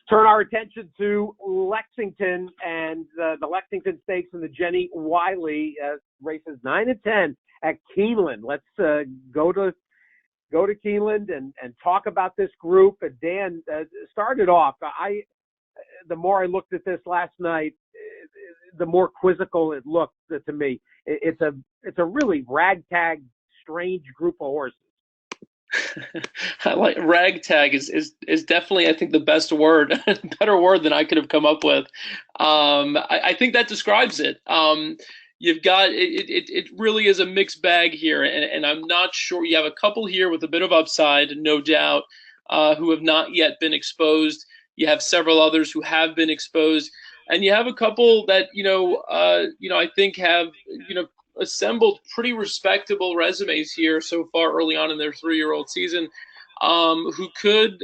turn our attention to Lexington and the Lexington Stakes and the Jenny Wiley races 9 and 10 at Keeneland. Let's go to Keeneland and talk about this group. And Dan started off. The more I looked at this last night, the more quizzical it looked to me. It's a really ragtag, strange group of horses. I like ragtag is definitely, I think, the best word, better word than I could have come up with. I think that describes it. You've got it really is a mixed bag here, and I'm not sure. You have a couple here with a bit of upside, no doubt, who have not yet been exposed. You have several others who have been exposed, and you have a couple that I think have assembled pretty respectable resumes here so far early on in their 3-year-old season, who could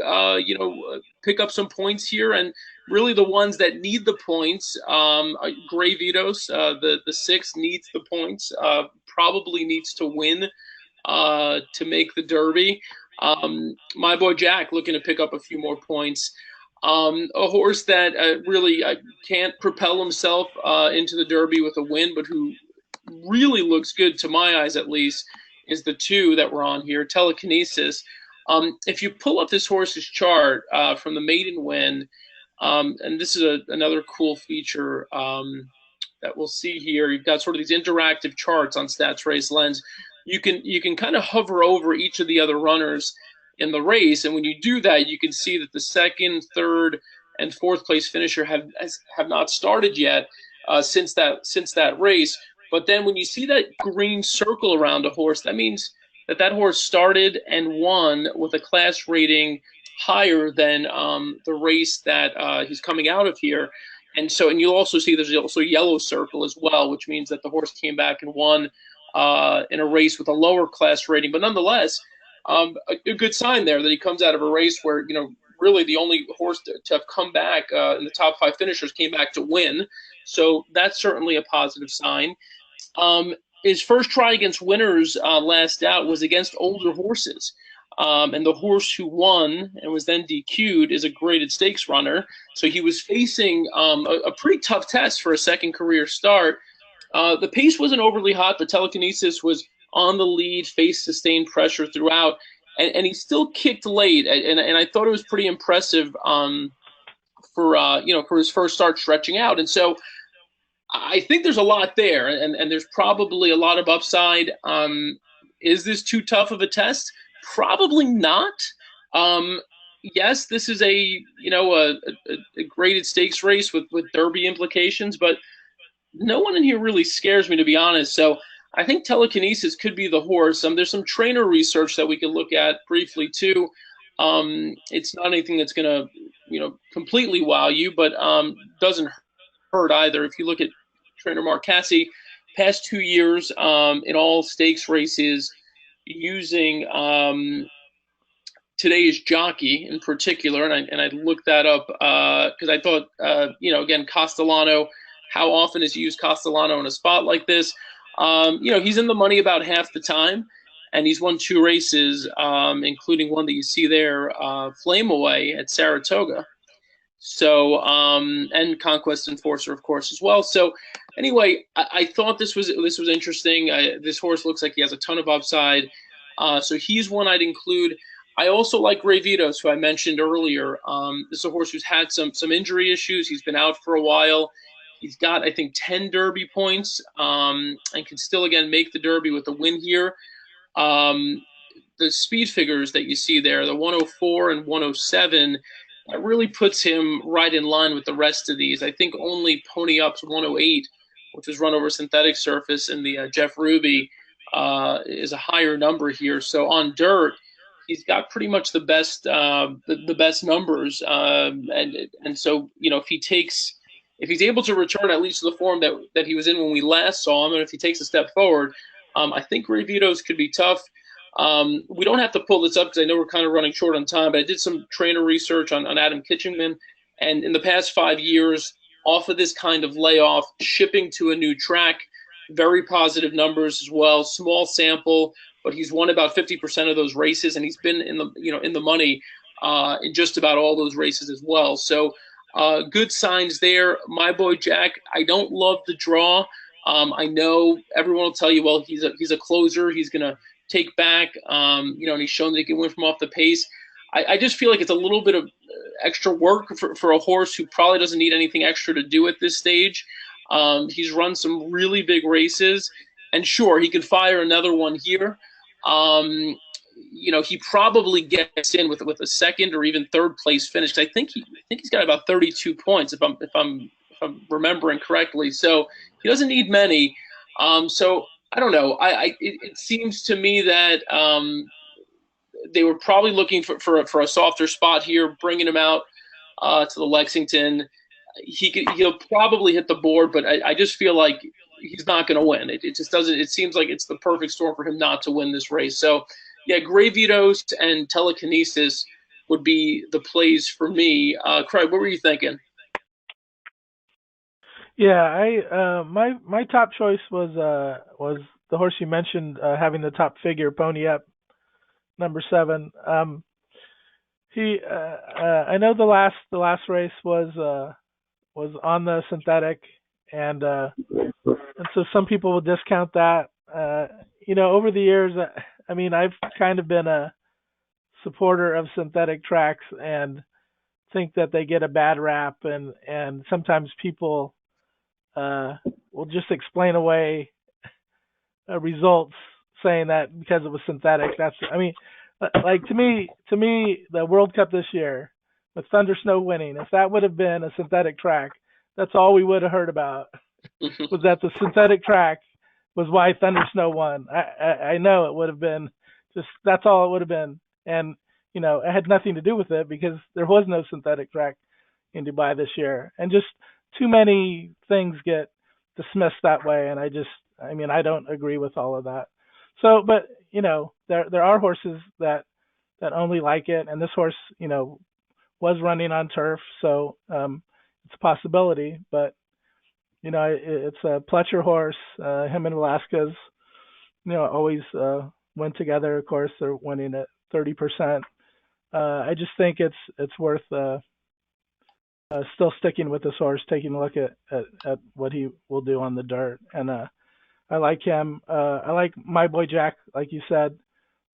pick up some points here. And really the ones that need the points, Gray Vitos, the 6 needs the points, probably needs to win to make the Derby. My boy Jack looking to pick up a few more points. A horse that really can't propel himself into the Derby with a win, but who really looks good to my eyes, at least, is the 2 that we're on here, Telekinesis. If you pull up this horse's chart from the maiden win, and this is another cool feature that we'll see here. You've got sort of these interactive charts on Stats Race Lens. You can kind of hover over each of the other runners in the race, and when you do that, you can see that the 2nd, 3rd, and 4th place finisher have not started yet since that race. But then when you see that green circle around a horse, that means that horse started and won with a class rating higher than the race that he's coming out of here. And you'll also see there's also a yellow circle as well, which means that the horse came back and won in a race with a lower class rating. But nonetheless, a good sign there that he comes out of a race where, really the only horse to have come back in the top 5 finishers came back to win. So that's certainly a positive sign. His first try against winners last out was against older horses. And the horse who won and was then DQ'd is a graded stakes runner. So he was facing a pretty tough test for a second career start. The pace wasn't overly hot, but Telekinesis was on the lead, faced sustained pressure throughout, and he still kicked late. And I thought it was pretty impressive for his first start stretching out. And so I think there's a lot there, and there's probably a lot of upside. Is this too tough of a test? Probably not. Yes, this is a graded stakes race with Derby implications, but no one in here really scares me, to be honest. So I think Telekinesis could be the horse. There's some trainer research that we could look at briefly too. It's not anything that's going to completely wow you, but doesn't hurt either. If you look at trainer Mark Cassie, past 2 years in all stakes races, using today's jockey in particular, and I looked that up because I thought, again, Castellano, how often is he used Castellano in a spot like this? He's in the money about half the time, and he's won 2 races, including one that you see there, Flame Away at Saratoga. So, and Conquest Enforcer, of course, as well. So, anyway, I thought this was interesting. This horse looks like he has a ton of upside. So he's one I'd include. I also like Gray Vitos, who I mentioned earlier. This is a horse who's had some injury issues. He's been out for a while. He's got, I think, 10 Derby points, and can still, again, make the Derby with a win here. The speed figures that you see there, the 104 and 107, that really puts him right in line with the rest of these. I think only Pony Up's 108, which was run over synthetic surface in the Jeff Ruby, is a higher number here. So on dirt, he's got pretty much the best numbers. And so if he's able to return at least to the form that he was in when we last saw him, and if he takes a step forward, I think Gray Vitos could be tough. We don't have to pull this up because I know we're kind of running short on time, but I did some trainer research on Adam Kitchingman, and in the past 5 years, off of this kind of layoff, shipping to a new track, very positive numbers as well. Small sample, but he's won about 50% of those races, and he's been in the money in just about all those races as well. So good signs there. My boy Jack, I don't love the draw. I know everyone will tell you, well, he's a closer. He's gonna take back, and he's shown that he can win from off the pace. I just feel like it's a little bit of extra work for a horse who probably doesn't need anything extra to do at this stage. He's run some really big races, and sure, he could fire another one here. He probably gets in with a second or even third place finish. I think he's got about 32 points if I'm remembering correctly. So he doesn't need many. So I don't know. It seems to me that they were probably looking for a softer spot here, bringing him out to the Lexington. He'll probably hit the board, but I just feel like he's not going to win. It just doesn't. It seems like it's the perfect storm for him not to win this race. So yeah, Gravitos and Telekinesis would be the plays for me. Craig, what were you thinking? Yeah, my top choice was the horse you mentioned having the top figure, Pony Up, number 7. I know the last race was on the synthetic, and so some people will discount that. Over the years, I've kind of been a supporter of synthetic tracks and think that they get a bad rap, and sometimes people will just explain away results saying that because it was synthetic. Like to me, the World Cup this year with Thunder Snow winning, if that would have been a synthetic track, that's all we would have heard about. Was that the synthetic track was why Thunder Snow won. I know it would have been just, that's all it would have been. And, it had nothing to do with it because there was no synthetic track in Dubai this year. And just too many things get dismissed that way. And I don't agree with all of that. So, but, there are horses that only like it. And this horse, was running on turf. So it's a possibility. But, it's a Pletcher horse. Him and Velasquez, always win together. Of course, they're winning at 30%. I just think it's worth still sticking with this horse, taking a look at what he will do on the dirt. And I like him. I like my boy Jack, like you said.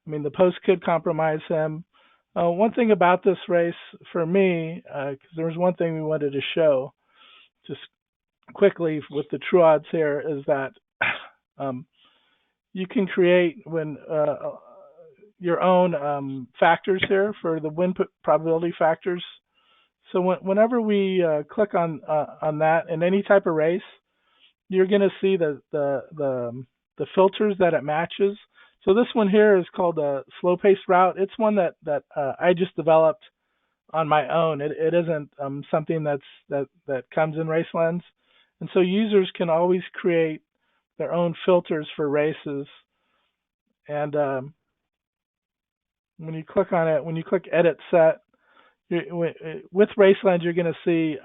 The post could compromise him. One thing about this race for me, because there was one thing we wanted to show, just quickly with the true odds here, is that you can create your own factors here for the win probability factors. So whenever we click on that in any type of race, you're going to see the filters that it matches. So this one here is called a slow paced route. It's one that I just developed on my own. It isn't something that comes in RaceLens. And so users can always create their own filters for races. And when you click on it, when you click Edit Set, with RaceLens, you're going to see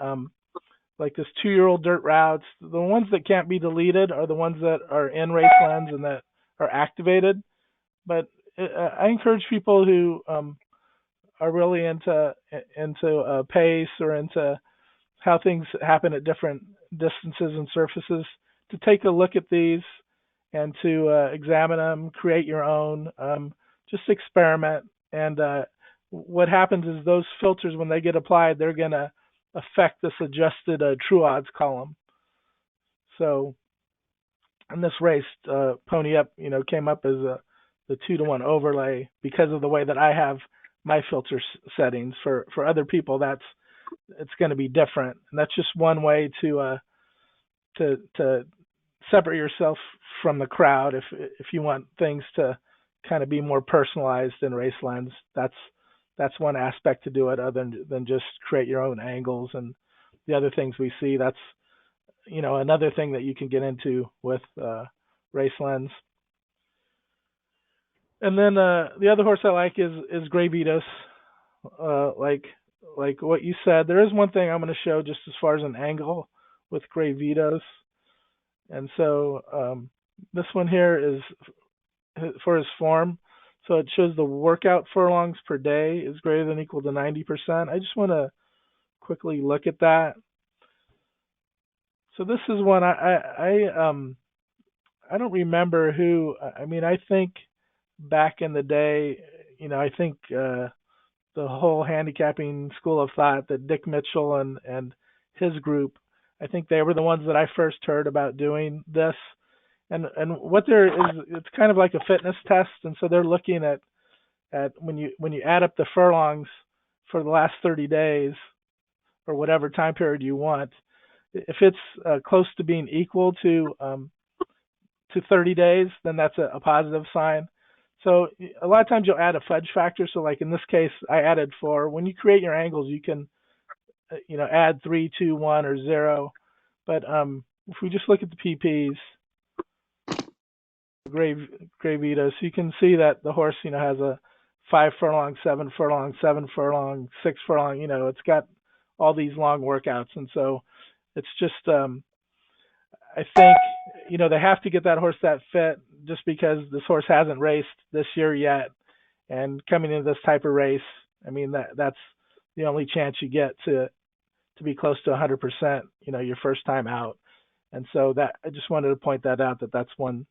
like this 2-year-old dirt routes. The ones that can't be deleted are the ones that are in RaceLens and that are activated. But I encourage people who are really into pace or into how things happen at different distances and surfaces to take a look at these and to examine them, create your own, just experiment. And what happens is those filters, when they get applied, they're going to affect this adjusted true odds column. So in this race, Pony Up, came up as the 2-to-1 overlay because of the way that I have my filter settings. For other people, it's going to be different, and that's just one way to separate yourself from the crowd. If you want things to kind of be more personalized in RaceLens, that's one aspect to do it, other than just create your own angles and the other things we see. That's another thing that you can get into with RaceLens. And then the other horse I like is Gravitos. Like what you said, there is one thing I'm going to show just as far as an angle with Gravitos. And so this one here is for his form. So it shows the workout furlongs per day is greater than or equal to 90%. I just want to quickly look at that. So this is one I don't remember who. I mean, I think back in the day, I think the whole handicapping school of thought that Dick Mitchell and his group, I think they were the ones that I first heard about doing this. And what there is, it's kind of like a fitness test, and so they're looking at when you add up the furlongs for the last 30 days or whatever time period you want. If it's close to being equal to 30 days, then that's a positive sign. So a lot of times you'll add a fudge factor. So like in this case, I added 4. When you create your angles, you can add 3, 2, 1, or 0. But if we just look at the PPs, Gray Vito, so you can see that the horse has a 5 furlong, 7 furlong, 7 furlong, 6 furlong. It's got all these long workouts, and so it's just I think they have to get that horse that fit just because this horse hasn't raced this year yet, and coming into this type of race, I mean that's the only chance you get to be close to 100%. Your first time out, and so that I just wanted to point that out, that's one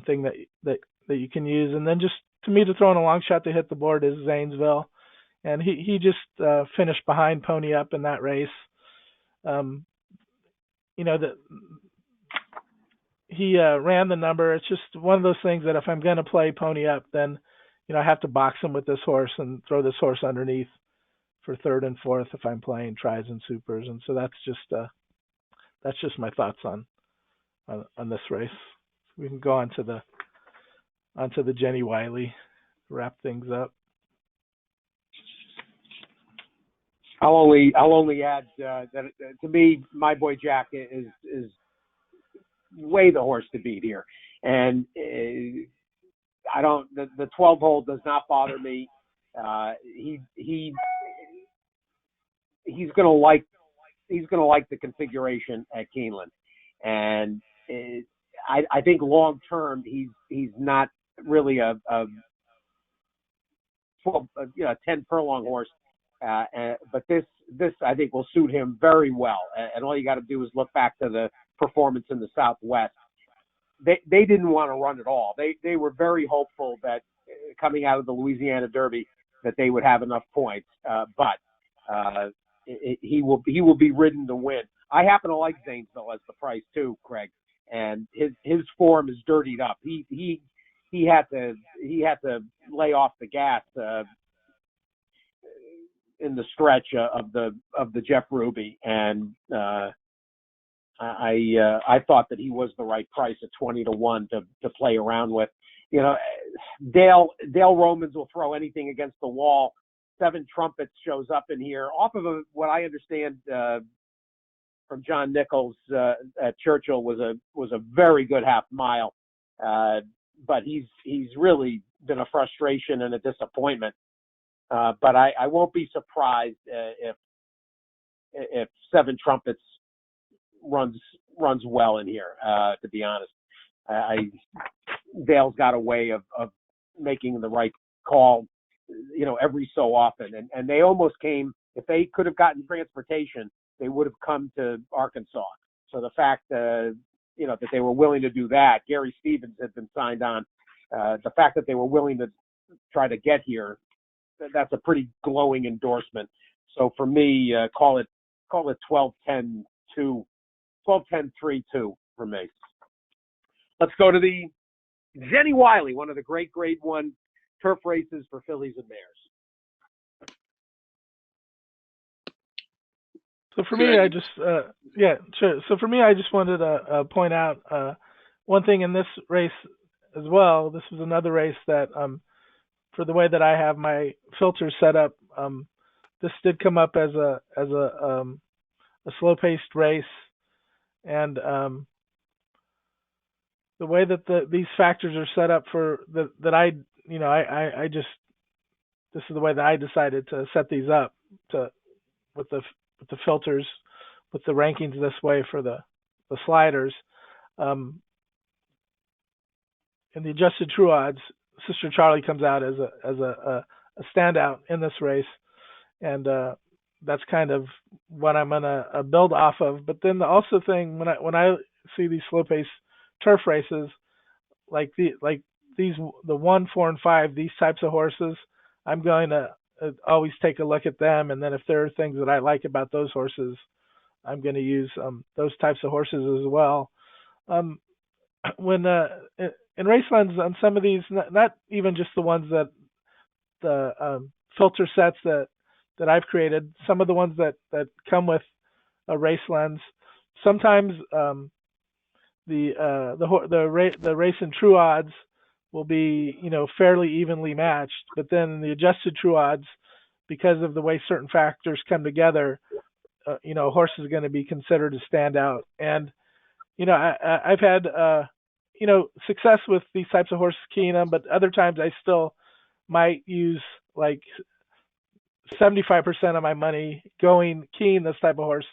thing that you can use. And then just to me, to throw in a long shot to hit the board is Zanesville, and he just finished behind Pony Up in that race. He ran the number. It's just one of those things that if I'm going to play Pony Up, then I have to box him with this horse and throw this horse underneath for third and fourth if I'm playing tries and supers. And so that's just my thoughts on this race. We can go on to the Jenny Wiley, wrap things up. I'll only add that to me, My Boy Jack is way the horse to beat here, and I don't. The 12 hole does not bother me. He's gonna like the configuration at Keeneland, and I think long term he's not really a 10 furlong horse. But this I think will suit him very well. And all you got to do is look back to the performance in the Southwest. They didn't want to run at all. They were very hopeful that coming out of the Louisiana Derby that they would have enough points. But he will be ridden to win. I happen to like Zanesville as the price too, Craig. And his form is dirtied up. He had to lay off the gas in the stretch of the Jeff Ruby, and I thought that he was the right price at 20-1 to play around with. Dale Romans will throw anything against the wall. 7 Trumpets shows up in here off of what I understand from John Nichols at Churchill was a very good half mile, but he's really been a frustration and a disappointment. But I won't be surprised if 7 Trumpets runs well in here. To be honest, Dale's got a way of making the right call, every so often. And they almost came. If they could have gotten transportation, they would have come to Arkansas. So the fact that they were willing to do that, Gary Stevens had been signed on. The fact that they were willing to try to get here, that's a pretty glowing endorsement. So for me, call it 12-10-2, 12-10-3-2 for me. Let's go to the Jenny Wiley, one of the great Grade 1 turf races for fillies and mares. So for me, I just sure. So for me, I just wanted to point out one thing in this race as well. This was another race that for the way that I have my filters set up, this did come up as a slow-paced race, and the way that these factors are set up for that I just this is the way that I decided to set these up with the filters, with the rankings this way for the sliders, and the adjusted true odds. Sister Charlie comes out as a standout in this race, and that's kind of what I'm gonna build off of. But then the also thing when I see these slow pace turf races like these the 1, 4, and 5, these types of horses, I'm going to always take a look at them, and then if there are things that I like about those horses, I'm going to use those types of horses as well. When in Racelands on some of these, not even just the ones that the filter sets that I've created, some of the ones that come with a race lens, sometimes the race and true odds will be fairly evenly matched, but then the adjusted true odds, because of the way certain factors come together, a horse is going to be considered a standout. And I've had success with these types of horses, Keeneland, but other times I still might use like 75% of my money going Keen, this type of horse,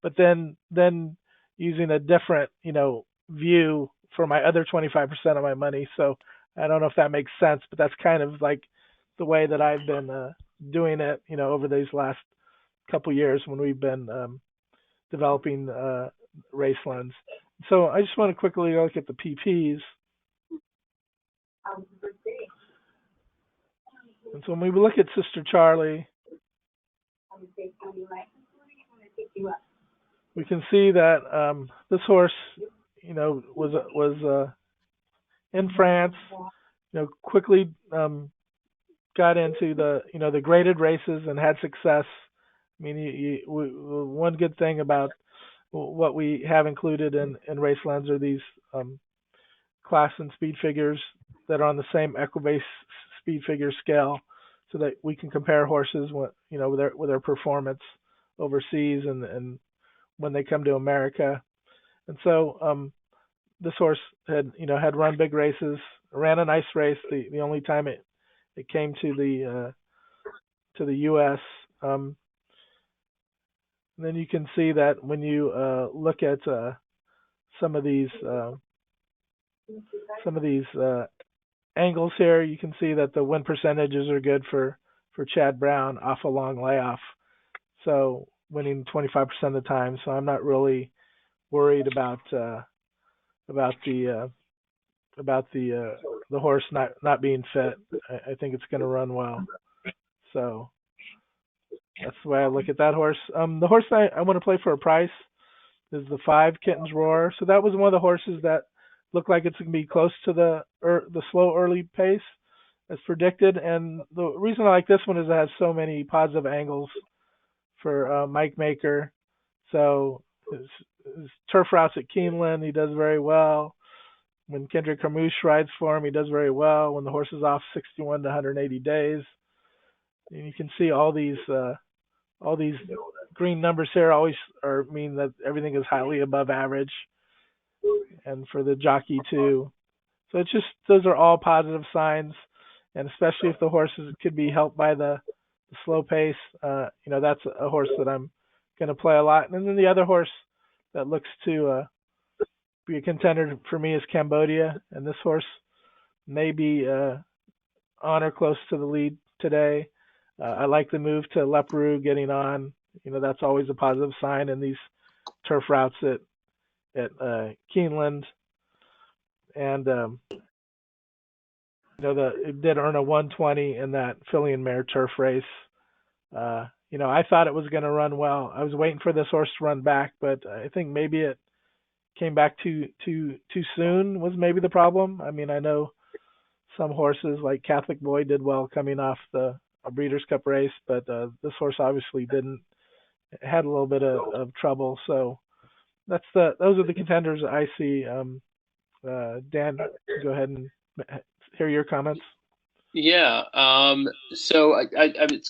but then using a different view for my other 25% of my money. So I don't know if that makes sense, but that's kind of like the way that I've been doing it, over these last couple years when we've been developing Racelands. So I just want to quickly look at the PPs. And so when we look at Sister Charlie, we can see that this horse, was in France, quickly got into the graded races and had success. I mean, one good thing about what we have included in Racelands are these class and speed figures that are on the same Equibase speed figure scale, so that we can compare horses with their performance overseas and when they come to America. And so this horse had run big races, ran a nice race. The only time it came to the U.S. Then you can see that when you look at some of these angles here, you can see that the win percentages are good for Chad Brown off a long layoff. So winning 25% of the time. So I'm not really worried about the horse not being fit. I think it's going to run well. So that's the way I look at that horse. The horse I want to play for a price is the 5 Kitten's Roar. So that was one of the horses that looked like it's going to be close to the slow early pace as predicted. And the reason I like this one is it has so many positive angles for Mike Maker. So his turf routes at Keeneland, he does very well. When Kendrick Carmouche rides for him, he does very well. When the horse is off 61 to 180 days, and you can see all these green numbers here always mean that everything is highly above average, and for the jockey too. So it's just, those are all positive signs, and especially if the horses could be helped by the slow pace, that's a horse that I'm going to play a lot. And then the other horse that looks to be a contender for me is Cambodia, and this horse may be on or close to the lead today. I like the move to Leparoux getting on. That's always a positive sign in these turf routes at Keeneland. And it did earn a 120 in that filly and mare turf race. I thought it was going to run well. I was waiting for this horse to run back, but I think maybe it came back too soon was maybe the problem. I mean, I know some horses like Catholic Boy did well coming off a Breeders' Cup race, but this horse obviously didn't. It had a little bit of trouble. So those are the contenders I see. Dan, go ahead and hear your comments. Yeah. So I'm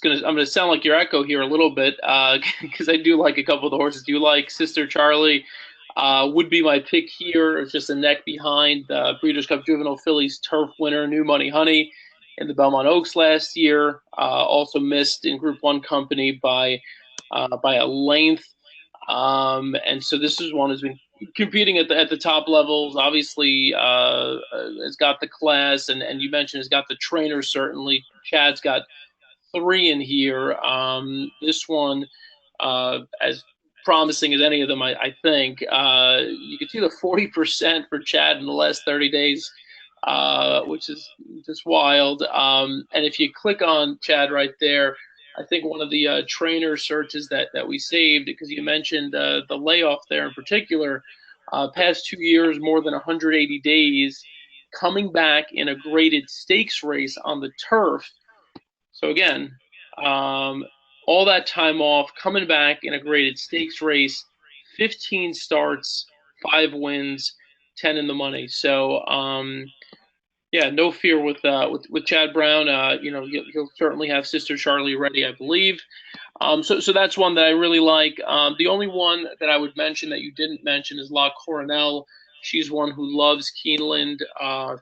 gonna sound like your echo here a little bit because I do like a couple of the horses. Do like Sister Charlie. Would be my pick here. It's just a neck behind Breeders' Cup Juvenile Fillies turf winner New Money Honey in the Belmont Oaks last year. Also missed in Group 1 company by a length. And so this is one who's been competing at the top levels. Obviously, has got the class, and you mentioned has got the trainer. Certainly, Chad's got three in here. This one, as promising as any of them, I think. You can see the 40% for Chad in the last 30 days, which is just wild. And if you click on Chad right there, I think one of the trainer searches that we saved, because you mentioned the layoff there in particular, past 2 years, more than 180 days, coming back in a graded stakes race on the turf. So again, all that time off, coming back in a graded stakes race, 15 starts, 5 wins, 10 in the money. So yeah, no fear with Chad Brown. He'll certainly have Sister Charlie ready, I believe. So that's one that I really like. The only one that I would mention that you didn't mention is La Coronel. She's one who loves Keeneland.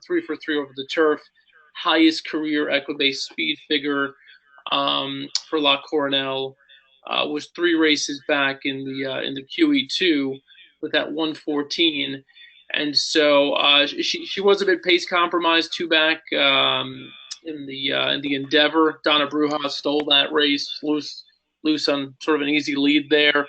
3 for 3 over the turf, highest career Equibase speed figure for La Coronel. Was 3 races back in the QE2 with that 114. And so she was a bit pace compromised 2 back in the Endeavor. Donna Bruja stole that race, loose on sort of an easy lead there.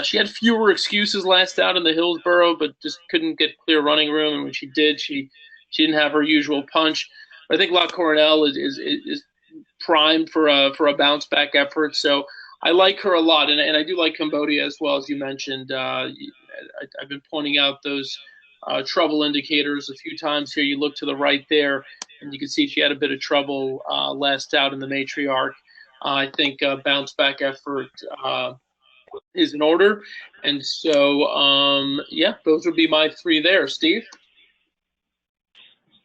She had fewer excuses last out in the Hillsborough, but just couldn't get clear running room. And when she did, she didn't have her usual punch. But I think La Coronel is primed for a bounce back effort. So I like her a lot, and I do like Cambodia as well, as you mentioned. I've been pointing out those trouble indicators a few times here. You look to the right there, and you can see she had a bit of trouble last out in the Matriarch. I think bounce back effort is in order, and so yeah, those would be my 3 there. Steve?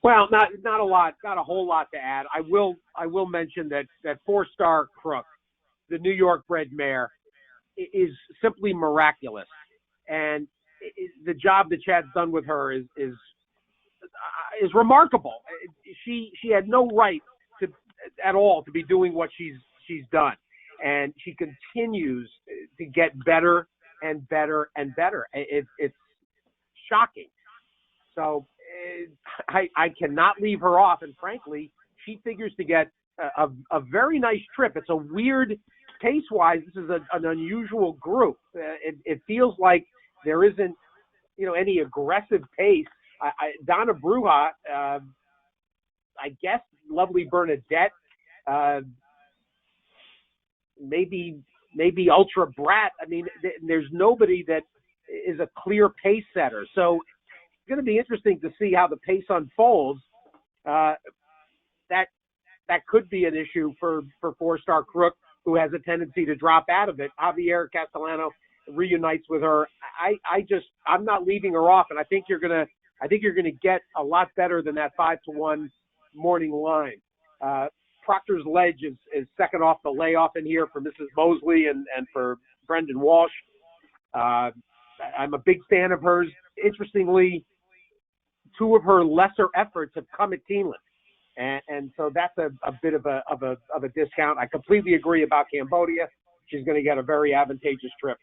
Well, not a whole lot to add. I will mention that 4-star Crook, the New York bred mare, is simply miraculous, and the job that Chad's done with her is remarkable. She had no right at all to be doing what she's done, and she continues to get better and better and better. It's shocking. So I cannot leave her off, and frankly, she figures to get a very nice trip. It's a weird pace-wise. This is an unusual group. It feels like there isn't, any aggressive pace. Donna Bruja, I guess, Lovely Bernadette, maybe Ultra Brat. I mean, there's nobody that is a clear pace setter. So it's going to be interesting to see how the pace unfolds. That could be an issue for 4-star Crook, who has a tendency to drop out of it. Javier Castellano reunites with her. I'm not leaving her off, and I think you're gonna get a lot better than that 5-1 morning line. Proctor's Ledge is second off the layoff in here for Mrs. Mosley and for Brendan Walsh. I'm a big fan of hers. Interestingly, 2 of her lesser efforts have come at Keeneland. And so that's a bit of a discount. I completely agree about Cambodia. She's going to get a very advantageous trip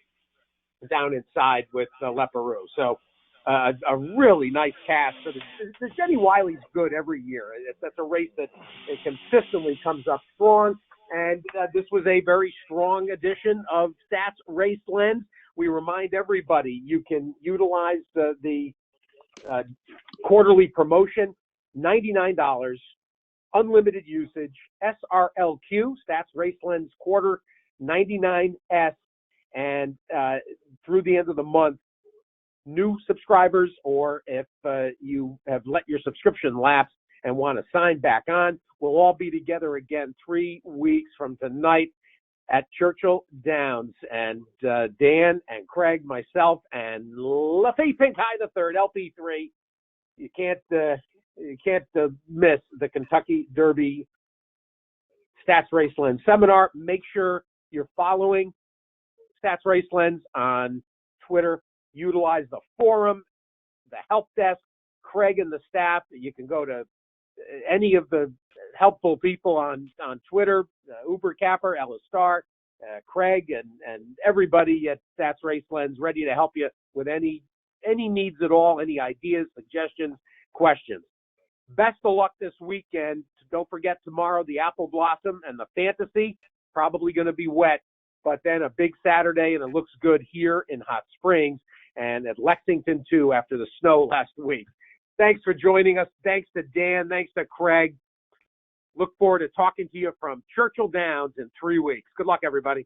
down inside with Leparoux. So a really nice cast. So the Jenny Wiley's good every year. That's a race that it consistently comes up strong. And this was a very strong edition of Stats Race Lens. We remind everybody you can utilize the quarterly promotion, $99. Unlimited usage, SRLQ, Stats Race Lens Quarter, 99S, and through the end of the month, new subscribers, or if you have let your subscription lapse and want to sign back on, we'll all be together again 3 weeks from tonight at Churchill Downs. And Dan and Craig, myself, and Lafayette Pink High III, LP3, you can't miss the Kentucky Derby Stats Race Lens seminar. Make sure you're following Stats Race Lens on Twitter. Utilize the forum, the help desk, Craig and the staff. You can go to any of the helpful people on Twitter, Uber Capper, Ella Starr, Craig, and everybody at Stats Race Lens, ready to help you with any any needs at all, any ideas, suggestions, questions. Best of luck this weekend. Don't forget tomorrow, the Apple Blossom and the Fantasy, probably going to be wet, but then a big Saturday, and it looks good here in Hot Springs and at Lexington, too, after the snow last week. Thanks for joining us. Thanks to Dan. Thanks to Craig. Look forward to talking to you from Churchill Downs in 3 weeks. Good luck, everybody.